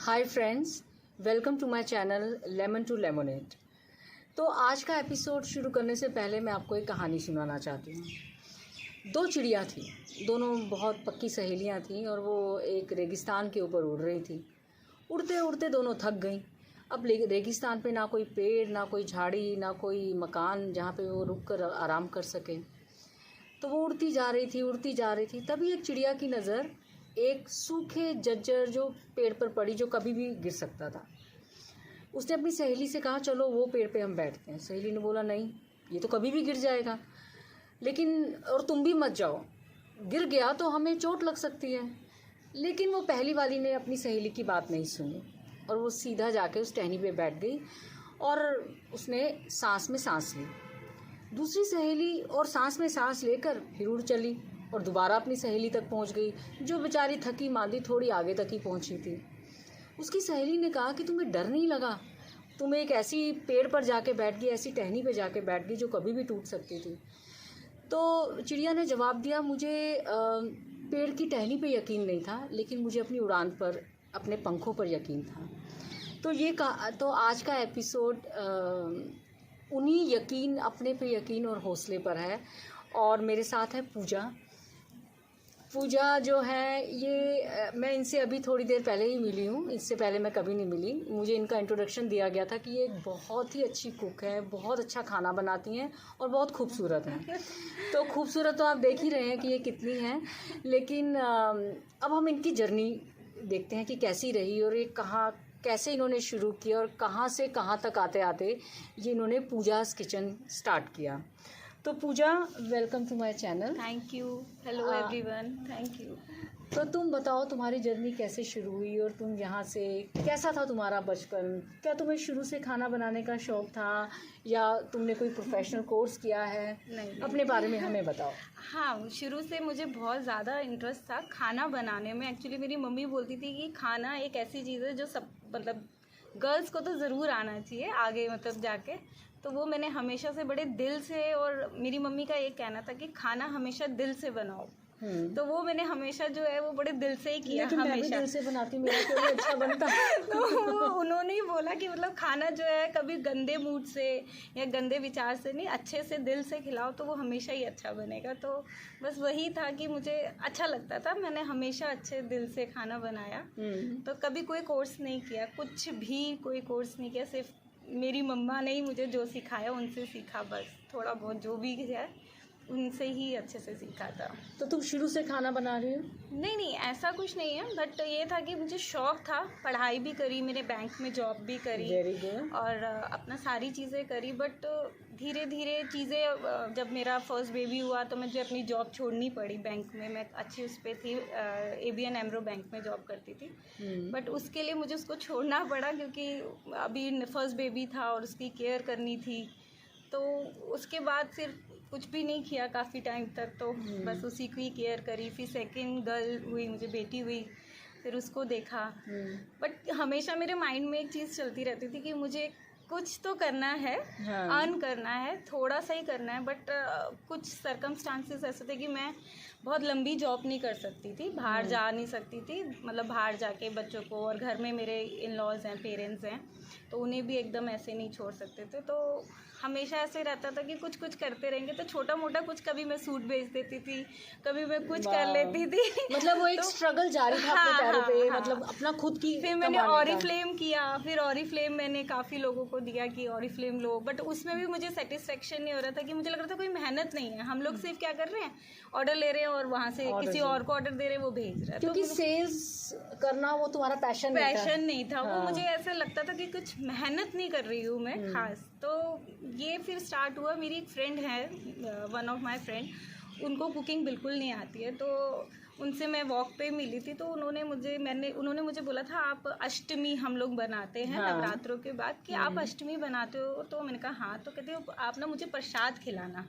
Hi friends, welcome to my channel Lemon to Lemonade. तो आज का एपिसोड शुरू करने से पहले मैं आपको एक कहानी सुनाना चाहती हूँ। दो चिड़िया थी, दोनों बहुत पक्की सहेलियाँ थीं और वो एक रेगिस्तान के ऊपर उड़ रही थी। उड़ते उड़ते दोनों थक गईं। अब रेगिस्तान पे ना कोई पेड़, ना कोई झाड़ी, ना कोई मकान जहाँ पे वो रुक कर आराम कर सके। तो वो उड़ती जा रही थी। तभी एक चिड़िया की नज़र एक सूखे जज्जर जो पेड़ पर पड़ी, जो कभी भी गिर सकता था। उसने अपनी सहेली से कहा, चलो वो पेड़ पे हम बैठते हैं। सहेली ने बोला, नहीं, ये तो कभी भी गिर जाएगा, लेकिन और तुम भी मत जाओ, गिर गया तो हमें चोट लग सकती है। लेकिन वो पहली वाली ने अपनी सहेली की बात नहीं सुनी और वो सीधा जाके उस टहनी पे बैठ गई और उसने सांस में सांस ली। दूसरी सहेली और सांस में सांस लेकर फिर उड़ चली और दोबारा अपनी सहेली तक पहुंच गई, जो बेचारी थकी मांदी थोड़ी आगे तक ही पहुंची थी। उसकी सहेली ने कहा कि तुम्हें डर नहीं लगा? तुम एक ऐसी पेड़ पर जाके बैठ गई, ऐसी टहनी पे जाके बैठ गई जो कभी भी टूट सकती थी। तो चिड़िया ने जवाब दिया, मुझे पेड़ की टहनी पे यकीन नहीं था, लेकिन मुझे अपनी उड़ान पर, अपने पंखों पर यकीन था। तो आज का एपिसोड उन्हीं यकीन, अपने पे यकीन और हौसले पर है। और मेरे साथ है पूजा जो है, ये मैं इनसे अभी थोड़ी देर पहले ही मिली हूँ, इससे पहले मैं कभी नहीं मिली। मुझे इनका इंट्रोडक्शन दिया गया था कि ये एक बहुत ही अच्छी कुक है, बहुत अच्छा खाना बनाती हैं और बहुत खूबसूरत हैं। तो खूबसूरत तो आप देख ही रहे हैं कि ये कितनी हैं, लेकिन अब हम इनकी जर्नी देखते हैं कि कैसी रही और ये कैसे इन्होंने शुरू किया और कहाँ से कहाँ तक आते आते ये इन्होंने पूजा's किचन स्टार्ट किया। तो Pooja, welcome to my channel. Thank you. Hello everyone, thank you. तो तुम बताओ, तुम्हारी जर्नी कैसे शुरू हुई और तुम यहाँ से, कैसा था तुम्हारा बचपन? क्या तुम्हें शुरू से खाना बनाने का शौक़ था या तुमने कोई प्रोफेशनल कोर्स किया है? नहीं। अपने बारे में हमें बताओ। हाँ, शुरू से मुझे बहुत ज़्यादा इंटरेस्ट था खाना बनाने में। एक्चुअली मेरी मम्मी बोलती थी कि खाना एक ऐसी चीज़ है जो सब गर्ल्स को तो ज़रूर आना चाहिए आगे जाके। तो वो मैंने हमेशा से बड़े दिल से, और मेरी मम्मी का एक कहना था कि खाना हमेशा दिल से बनाओ। तो वो मैंने हमेशा जो है वो बड़े दिल से ही किया। लेकिन हमेशा मैं भी दिल से बनाती, मेरा तो भी अच्छा बनता है। तो वो उन्होंने ही बोला कि खाना जो है कभी गंदे मूड से या गंदे विचार से नहीं, अच्छे से दिल से खिलाओ तो वो हमेशा ही अच्छा बनेगा। तो बस वही था कि मुझे अच्छा लगता था, मैंने हमेशा अच्छे दिल से खाना बनाया। तो कभी कोई कोर्स नहीं किया, कुछ भी कोई कोर्स नहीं किया, सिर्फ मेरी मम्मा ने ही मुझे जो सिखाया उनसे सीखा, बस थोड़ा बहुत जो भी है उनसे ही अच्छे से सीखा था। तो तुम शुरू से खाना बना रही हो? नहीं, ऐसा कुछ नहीं है, बट ये था कि मुझे शौक़ था। पढ़ाई भी करी, मेरे बैंक में जॉब भी करी, वेरी गुड, और अपना सारी चीज़ें करी। बट धीरे धीरे चीज़ें, जब मेरा फर्स्ट बेबी हुआ तो मुझे अपनी जॉब छोड़नी पड़ी बैंक में। मैं अच्छी उस पर थी, ABN AMRO बैंक में जॉब करती थी। बट उसके लिए मुझे उसको छोड़ना पड़ा क्योंकि अभी फर्स्ट बेबी था और उसकी केयर करनी थी। तो उसके बाद फिर कुछ भी नहीं किया काफ़ी टाइम तक, तो बस उसी की केयर करी। फिर सेकंड गर्ल हुई, मुझे बेटी हुई, फिर उसको देखा। बट हमेशा मेरे माइंड में एक चीज़ चलती रहती थी कि मुझे कुछ तो करना है, अर्न करना है, थोड़ा सा ही करना है। बट कुछ सर्कमस्टांसेस ऐसे थे कि मैं बहुत लंबी जॉब नहीं कर सकती थी, बाहर जा नहीं सकती थी, बाहर जाके बच्चों को, और घर में मेरे इन लॉज हैं, पेरेंट्स हैं, तो उन्हें भी एकदम ऐसे नहीं छोड़ सकते थे। तो हमेशा ऐसे रहता था कि कुछ कुछ करते रहेंगे। तो छोटा मोटा कुछ, कभी मैं सूट बेच देती थी, कभी मैं कुछ कर लेती थी। वो एक स्ट्रगल जारी था अपने पैरों पे, अपना खुद की। फिर मैंने ऑरिफ्लेम किया, फिर ऑरिफ्लेम मैंने काफ़ी लोगों को दिया कि ऑरिफ्लेम लो। बट उसमें भी मुझे सेटिस्फेक्शन नहीं हो रहा था, कि मुझे लग रहा था कोई मेहनत नहीं है, हम लोग सिर्फ क्या कर रहे हैं, ऑर्डर ले रहे हैं और वहाँ से किसी और को ऑर्डर दे रहे हैं, वो भेज रहा है। क्योंकि सेल्स करना वो तुम्हारा पैशन नहीं था। वो मुझे ऐसा लगता था कि कुछ मेहनत नहीं कर रही हूँ मैं खास। तो ये फिर स्टार्ट हुआ। मेरी एक फ्रेंड है, वन ऑफ माय फ्रेंड, उनको कुकिंग बिल्कुल नहीं आती है। तो उनसे मैं वॉक पे मिली थी, तो उन्होंने मुझे बोला था, आप अष्टमी हम लोग बनाते हैं नवरात्रों के बाद, कि आप अष्टमी बनाते हो? तो मैंने कहा हाँ। तो कहते हो आप ना मुझे प्रसाद खिलाना।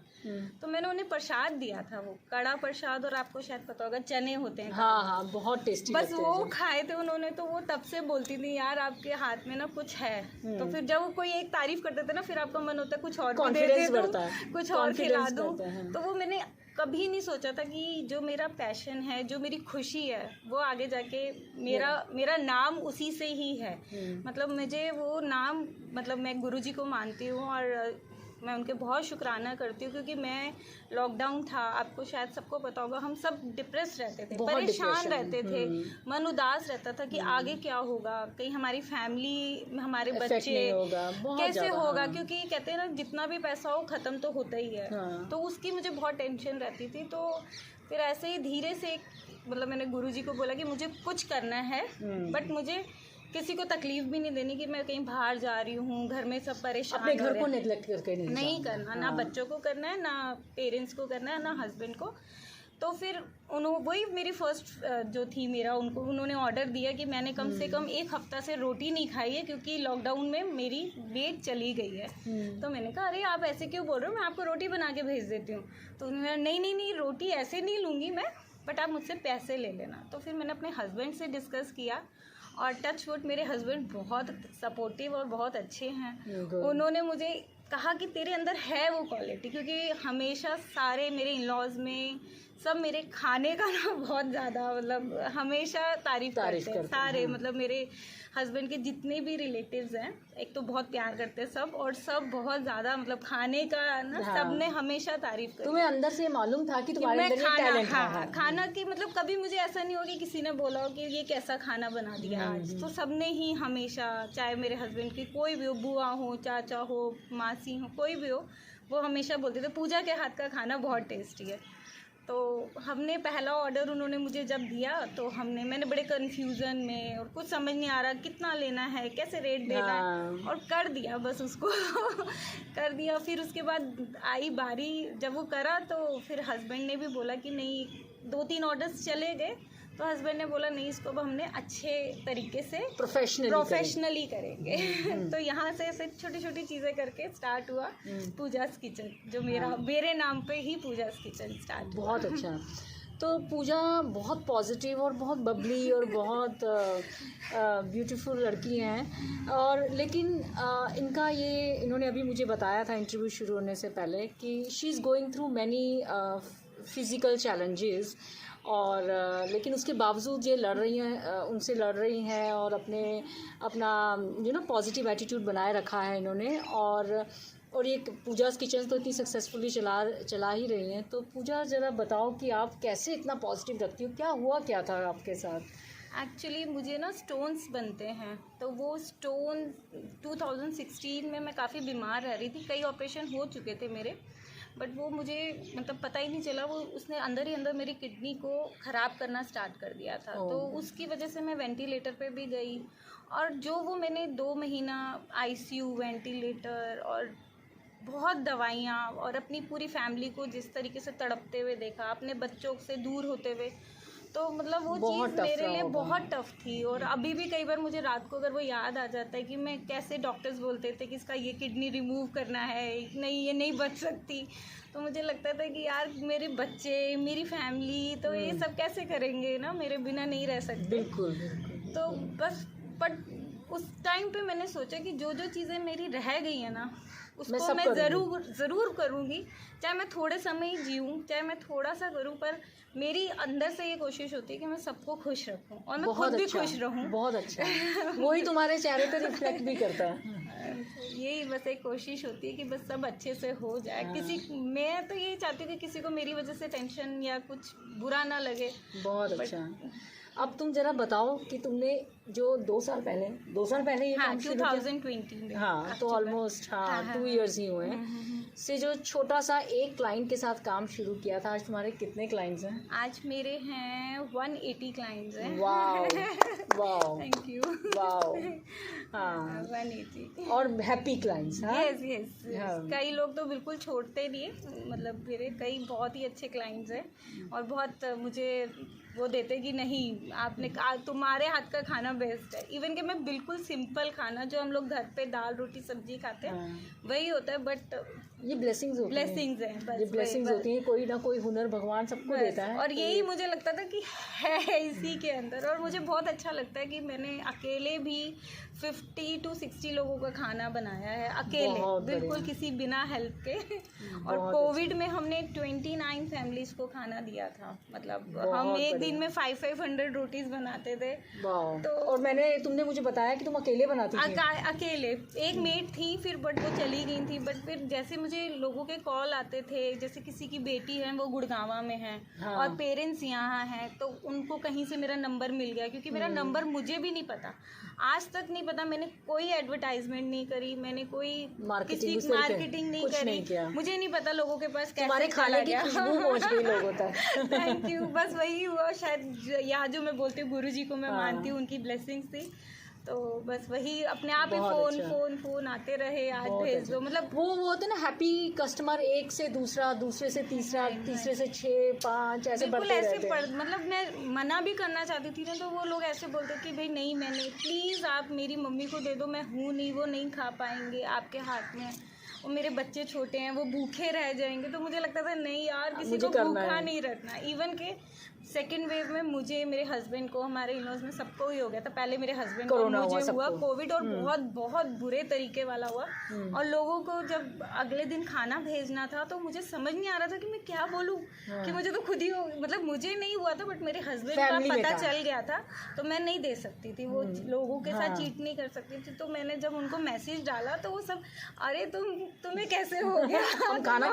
तो मैंने उन्हें प्रसाद दिया था, वो कड़ा प्रसाद, और आपको शायद पता होगा चने होते हैं। हाँ, बहुत टेस्टी। बस वो खाए थे उन्होंने, तो वो तब से बोलती थी, यार आपके हाथ में ना कुछ है। तो फिर जब वो कोई एक तारीफ कर देते ना, फिर आपका मन होता है कुछ और, कॉन्फिडेंस बढ़ता है, कुछ और खिला दूं। तो वो मैंने कभी नहीं सोचा था कि जो मेरा पैशन है, जो मेरी खुशी है, वो आगे जाके मेरा नाम उसी से ही है। मतलब मुझे वो नाम, मतलब मैं गुरुजी को मानती हूँ और मैं उनके बहुत शुक्राना करती हूँ, क्योंकि मैं लॉकडाउन था, आपको शायद सबको पता होगा, हम सब डिप्रेस रहते थे, परेशान रहते थे, मन उदास रहता था कि आगे क्या होगा, कहीं हमारी फैमिली, हमारे बच्चे कैसे होगा, क्योंकि कहते हैं ना जितना भी पैसा हो ख़त्म तो होता ही है। तो उसकी मुझे बहुत टेंशन रहती थी। तो फिर ऐसे ही धीरे से मतलब मैंने गुरुजी को बोला कि मुझे कुछ करना है, बट मुझे किसी को तकलीफ भी नहीं देनी कि मैं कहीं बाहर जा रही हूँ, घर में सब परेशान, अपने घर को नेग्लेक्ट करके नहीं करना, ना बच्चों को करना है, ना पेरेंट्स को करना है, ना हस्बैंड को। तो फिर वही मेरी फर्स्ट जो थी मेरा, उन्होंने ऑर्डर दिया कि मैंने कम से कम 1 हफ्ता से रोटी नहीं खाई है, क्योंकि लॉकडाउन में मेरी वेट चली गई है। तो मैंने कहा अरे आप ऐसे क्यों बोल रहे हो, मैं आपको रोटी बना के भेज देती हूँ। तो उन्होंने नहीं रोटी ऐसे नहीं लूँगी मैं, बट आप मुझसे पैसे ले लेना। तो फिर मैंने अपने हस्बैंड से डिस्कस किया और टच वुड मेरे हस्बैंड बहुत सपोर्टिव और बहुत अच्छे हैं। उन्होंने मुझे कहा कि तेरे अंदर है वो क्वालिटी, क्योंकि हमेशा सारे मेरे इन-लॉज में सब मेरे खाने का ना बहुत ज़्यादा मतलब हमेशा तारीफ़ करते हैं सारे। मतलब मेरे हस्बैंड के जितने भी रिलेटिव्स हैं, एक तो बहुत प्यार करते हैं सब, और सब बहुत ज़्यादा मतलब खाने का ना सब ने हमेशा तारीफ़ करी। तुम्हें अंदर से मालूम था कि तुम्हारे अंदर ये टैलेंट है। खाना की मतलब कभी मुझे ऐसा नहीं हुआ कि किसी ने बोला हो कि ये कैसा खाना बना दिया आज। तो सब ने ही हमेशा, चाहे मेरे हस्बैंड की कोई भी हो, बुआ हो, चाचा हो, मासी हो, कोई भी हो, वो हमेशा बोलते थे पूजा के हाथ का खाना बहुत टेस्टी है। तो हमने पहला ऑर्डर उन्होंने मुझे जब दिया तो मैंने बड़े कन्फ्यूज़न में, और कुछ समझ नहीं आ रहा कितना लेना है, कैसे रेट देना है, और कर दिया बस उसको कर दिया। फिर उसके बाद आई बारी, जब वो करा तो फिर हस्बैंड ने भी बोला कि नहीं, 2-3 ऑर्डर्स चले गए, तो हस्बैंड ने बोला नहीं, इसको अब हमने अच्छे तरीके से प्रोफेशनली करेंगे। तो यहाँ से ऐसे छोटी छोटी चीज़ें करके स्टार्ट हुआ पूजा's किचन, जो मेरे नाम पे ही पूजा's किचन स्टार्ट। बहुत अच्छा। तो पूजा बहुत पॉजिटिव और बहुत बबली और बहुत ब्यूटीफुल लड़की हैं, और लेकिन इनका ये, इन्होंने अभी मुझे बताया था इंटरव्यू शुरू होने से पहले कि she is going through many physical challenges, और लेकिन उसके बावजूद ये लड़ रही हैं, उनसे लड़ रही हैं, और अपना पॉजिटिव एटीट्यूड बनाए रखा है इन्होंने। और ये पूजा's किचन तो इतनी सक्सेसफुली चला ही रही हैं। तो पूजा ज़रा बताओ कि आप कैसे इतना पॉजिटिव रखती हो, क्या था आपके साथ? एक्चुअली मुझे ना स्टोन्स बनते हैं, तो वो स्टोन 2016 में मैं काफ़ी बीमार रह रही थी, कई ऑपरेशन हो चुके थे मेरे, बट वो मुझे मतलब पता ही नहीं चला, वो उसने अंदर ही अंदर मेरी किडनी को ख़राब करना स्टार्ट कर दिया था। तो उसकी वजह से मैं वेंटिलेटर पे भी गई, और जो वो मैंने 2 महीना ICU, वेंटिलेटर और बहुत दवाइयाँ, और अपनी पूरी फैमिली को जिस तरीके से तड़पते हुए देखा, अपने बच्चों से दूर होते हुए, तो मतलब वो चीज़ मेरे लिए बहुत टफ थी। और अभी भी कई बार मुझे रात को अगर वो याद आ जाता है कि मैं कैसे डॉक्टर्स बोलते थे कि इसका ये किडनी रिमूव करना है, नहीं ये नहीं बच सकती, तो मुझे लगता था कि यार मेरे बच्चे, मेरी फैमिली, तो ये सब कैसे करेंगे ना, मेरे बिना नहीं रह सकते। बिल्कुल। तो बस, बट उस टाइम पे मैंने सोचा कि जो चीज़ें मेरी रह गई हैं ना, उसको मैं ज़रूर करूँगी, चाहे मैं थोड़े समय ही जीऊँ, चाहे मैं थोड़ा सा करूँ, पर मेरी अंदर से ये कोशिश होती है कि मैं सबको खुश रखूँ, और मैं खुद भी खुश रहूँ। बहुत अच्छा। वही तुम्हारे चेहरे पे रिफ्लेक्ट भी करता है। यही बस एक कोशिश होती है कि बस सब अच्छे से हो जाए। मैं तो यही चाहती हूँ कि किसी को मेरी वजह से टेंशन या कुछ बुरा ना लगे। बहुत अच्छा। अब तुम जरा बताओ कि तुमने जो 2 साल पहले ये काम शुरू किया, 2020 में, तो ऑलमोस्ट 2 इयर्स ही हुए हैं से जो छोटा सा एक क्लाइंट के साथ काम शुरू किया था। आज तुम्हारे कितने क्लाइंट्स हैं? आज मेरे हैं 180 क्लाइंट्स हैं। Wow thank you. वाओ। 180 और हैप्पी क्लाइंट्स। यस। कई लोग तो बिल्कुल छोड़ते नहीं है, मतलब मेरे कई बहुत ही अच्छे क्लाइंट्स हैं, और बहुत मुझे वो देते कि नहीं आपने तुम्हारे हाथ का खाना बेस्ट है। इवन कि मैं बिल्कुल सिंपल खाना जो हम लोग घर पे दाल रोटी सब्जी खाते हैं वही होता है, बट ये ब्लेसिंग्स हैं। ये ब्लेसिंग्स होती हैं, कोई ना कोई हुनर भगवान सबको देता है। और यही मुझे लगता था कि है इसी के अंदर, और मुझे बहुत अच्छा लगता है कि मैंने अकेले भी 50 to 60 लोगों का खाना बनाया है अकेले, बहुत बिल्कुल बढ़िया। किसी बिना हेल्प के। और बहुत कोविड में हमने 29 फैमिलीज को खाना दिया था, मतलब बहुत हम एक बढ़िया। दिन में 500 रोटीज बनाते थे। वाह। तो और तुमने मुझे बताया कि तुम अकेले बनाती थी। अकेले, एक मेड थी फिर, बट वो चली गई थी। बट फिर जैसे मुझे लोगों के कॉल आते थे, जैसे किसी की बेटी है वो गुड़गांवा में है, हाँ। और पेरेंट्स यहाँ हैं, तो उनको कहीं से मेरा नंबर मिल गया, क्योंकि मेरा नंबर मुझे भी नहीं पता, आज तक नहीं पता। मैंने कोई एडवर्टाइजमेंट नहीं करी, मैंने कोई मार्केटिंग किसी मार्केटिंग नहीं कुछ करी, नहीं किया। मुझे नहीं पता लोगों के पास तुम्हारे कैसे खाने चला की गया। खुशबू पहुंच गई लोगों तक। Thank you. बस वही हुआ शायद, यहाँ जो मैं बोलती हूँ गुरु जी को मैं हाँ। मानती हूँ, उनकी ब्लेसिंग्स थी। तो बस वही अपने आप ही बहुत फोन अच्छा। फोन आते रहे, आज बहुत भेज अच्छा। दो, मतलब वो होता है ना हैप्पी कस्टमर, एक से दूसरा, दूसरे से तीसरा, तीसरे से 6 5 ऐसे बिल्कुल बढ़ते ऐसे रहते हैं। मतलब मैं मना भी करना चाहती थी ना, तो वो लोग ऐसे बोलते कि भाई नहीं, मैंने प्लीज़ आप मेरी मम्मी को दे दो, मैं हूँ नहीं, वो नहीं खा पाएंगे, आपके हाथ में है। और मेरे बच्चे छोटे हैं, वो भूखे रह जाएंगे। तो मुझे लगता था नहीं यार, किसी मुझे को करना भूखा है। नहीं रखना। इवन के सेकेंड वेव में मुझे, मेरे हस्बैंड को, हमारे इन-लॉज में सबको ही हो गया था। पहले मेरे हस्बैंड को, कोरोना मुझे हुआ हुआ सबको। कोविड, और बहुत बहुत बुरे तरीके वाला हुआ। और लोगों को जब अगले दिन खाना भेजना था, तो मुझे समझ नहीं आ रहा था कि मैं क्या बोलूँ, कि मुझे तो खुद ही मतलब मुझे नहीं हुआ था, बट मेरे हस्बैंड का फैमिली में पता था। चल गया था, तो मैं नहीं दे सकती थी, वो लोगों के साथ चीट नहीं कर सकती थी। तो मैंने जब उनको मैसेज डाला, तो वो सब, अरे तुम्हें कैसे हो गया, हम खाना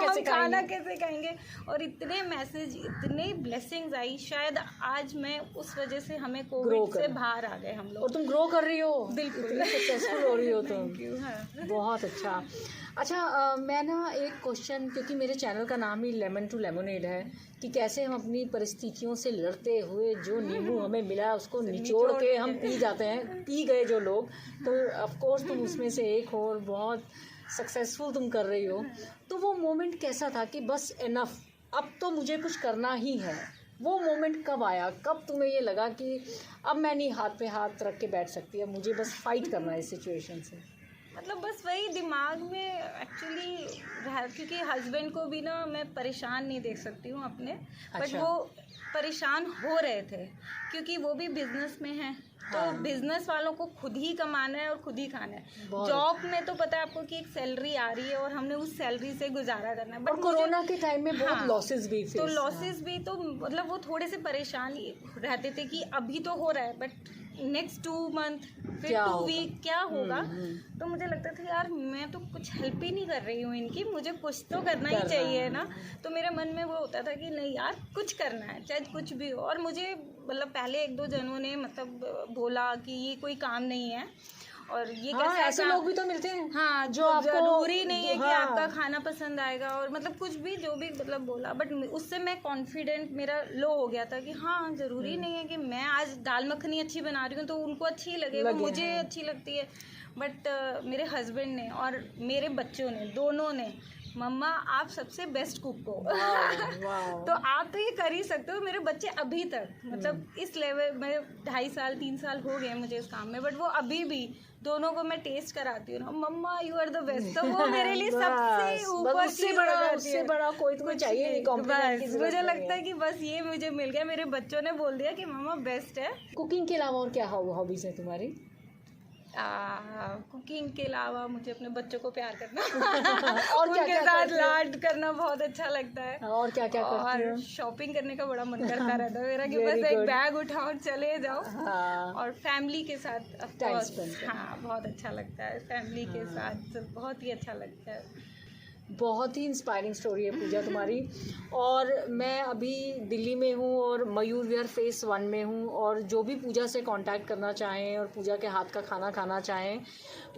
कैसे खाएंगे। और इतने मैसेज, इतने ब्लेसिंग्स आई, शायद आज मैं उस वजह से, हमें कोविड से बाहर आ गए हम लोग। और तुम ग्रो कर रही हो, बिल्कुल सक्सेसफुल हो रही हो तुम। Thank you. हाँ। बहुत अच्छा। मैं ना एक क्वेश्चन, क्योंकि मेरे चैनल का नाम ही लेमन टू लेमोनेड है, कि कैसे हम अपनी परिस्थितियों से लड़ते हुए जो नींबू हमें मिला उसको निचोड़ के हम पी जाते हैं, पी गए जो लोग। तो ऑफ कोर्स तुम उसमें से एक हो, और बहुत सक्सेसफुल तुम कर रही हो। तो वो मोमेंट कैसा था कि बस इनफ, अब तो मुझे कुछ करना ही है? वो मोमेंट कब आया, कब तुम्हें ये लगा कि अब मैं नहीं हाथ पे हाथ रख के बैठ सकती, अब मुझे बस फाइट करना है इस सिचुएशन से? मतलब बस वही दिमाग में एक्चुअली रहा, क्योंकि हस्बैंड को भी ना मैं परेशान नहीं देख सकती हूँ अपने, बट अच्छा। वो परेशान हो रहे थे, क्योंकि वो भी बिजनेस में हैं। तो हाँ। बिजनेस वालों को खुद ही कमाना है और खुद ही खाना है। बहुत जॉब में तो पता है आपको कि एक सैलरी आ रही है, और हमने उस सैलरी से गुजारा करना है। और कोरोना के टाइम में बहुत हाँ, लॉसेस भी थे। तो लॉसेस भी, तो मतलब वो थोड़े से परेशान ही रहते थे कि अभी तो हो रहा है, बट नेक्स्ट 2 मंथ, फिर क्या 2 होगा? वीक क्या होगा। तो मुझे लगता था यार, मैं तो कुछ हेल्प ही नहीं कर रही हूँ इनकी, मुझे कुछ तो करना ही चाहिए ना। तो मेरे मन में वो होता था कि नहीं यार, कुछ करना है, चाहे कुछ भी हो। और मुझे मतलब पहले 1-2 जनों ने मतलब बोला कि ये कोई काम नहीं है, और ये हाँ, कैसा ऐसे काम, लोग भी तो मिलते हैं हाँ, जो जो आपको, जरूरी नहीं है कि हाँ, आपका खाना पसंद आएगा, और मतलब कुछ भी जो भी मतलब बोला, बट उससे मैं कॉन्फिडेंट मेरा लो हो गया था कि हाँ, जरूरी नहीं है कि मैं आज दाल मखनी अच्छी बना रही हूँ तो उनको अच्छी लगे, वो मुझे अच्छी लगती है। बट मेरे हस्बैंड ने और मेरे बच्चों ने, दोनों ने, मम्मा आप सबसे बेस्ट कुक हो। तो आप तो ये कर ही सकते हो। मेरे बच्चे अभी तक मतलब इस लेवल में 2.5 साल 3 साल हो गए मुझे इस काम में, बट वो अभी भी दोनों को मैं टेस्ट कराती हूँ ना, मम्मा यू आर द बेस्ट। तो वो मेरे लिए सबसे ऊपर, उससे बड़ा कोई तुम्हें चाहिए नहीं कॉम्प्लीमेंट की ज़रूरत मुझे नहीं लगता है कि बस ये मुझे मिल गया। मेरे बच्चों ने बोल दिया कि मम्मा बेस्ट है। कुकिंग के अलावा और क्या हॉबीज है तुम्हारी? कुकिंग के अलावा मुझे अपने बच्चों को प्यार करना और उनके साथ लाड करना बहुत अच्छा लगता है। और क्या क्या करती हो? और शॉपिंग करने का बड़ा मन करता रहता है मेरा कि Very बस एक good. बैग उठाओ चले जाओ। हाँ, और फैमिली के साथ of Time course, spend करना। हाँ, बहुत अच्छा लगता है फैमिली के साथ, बहुत ही अच्छा लगता है। बहुत ही इंस्पायरिंग स्टोरी है पूजा तुम्हारी। और मैं अभी दिल्ली में हूँ और मयूर विहार फेस 1 में हूँ, और जो भी पूजा से कांटेक्ट करना चाहें और पूजा के हाथ का खाना खाना चाहें,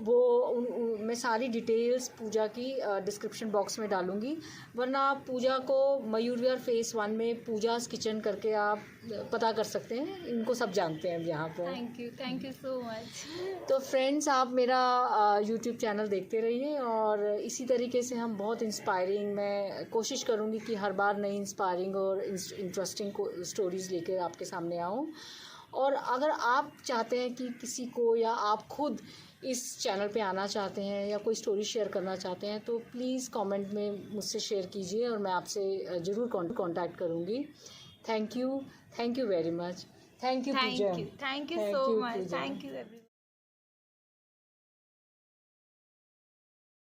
वो मैं सारी डिटेल्स पूजा की डिस्क्रिप्शन बॉक्स में डालूँगी। वरना आप पूजा को मयूर विहार फेस 1 में पूजास किचन करके आप पता कर सकते हैं, इनको सब जानते हैं यहाँ पर। Thank you so much. तो फ्रेंड्स, आप मेरा यूट्यूब चैनल देखते रहिए, और इसी तरीके से हम बहुत इंस्पायरिंग, मैं कोशिश करूँगी कि हर बार नई इंस्पायरिंग और इंटरेस्टिंग स्टोरीज़ लेकर आपके सामने आऊँ। और अगर आप चाहते हैं कि किसी को, या आप खुद इस चैनल पे आना चाहते हैं या कोई स्टोरी शेयर करना चाहते हैं, तो प्लीज़ कमेंट में मुझसे शेयर कीजिए, और मैं आपसे ज़रूर कांटेक्ट करूँगी। Thank you very much. Thank you Pooja. Thank you so much. Thank you everyone.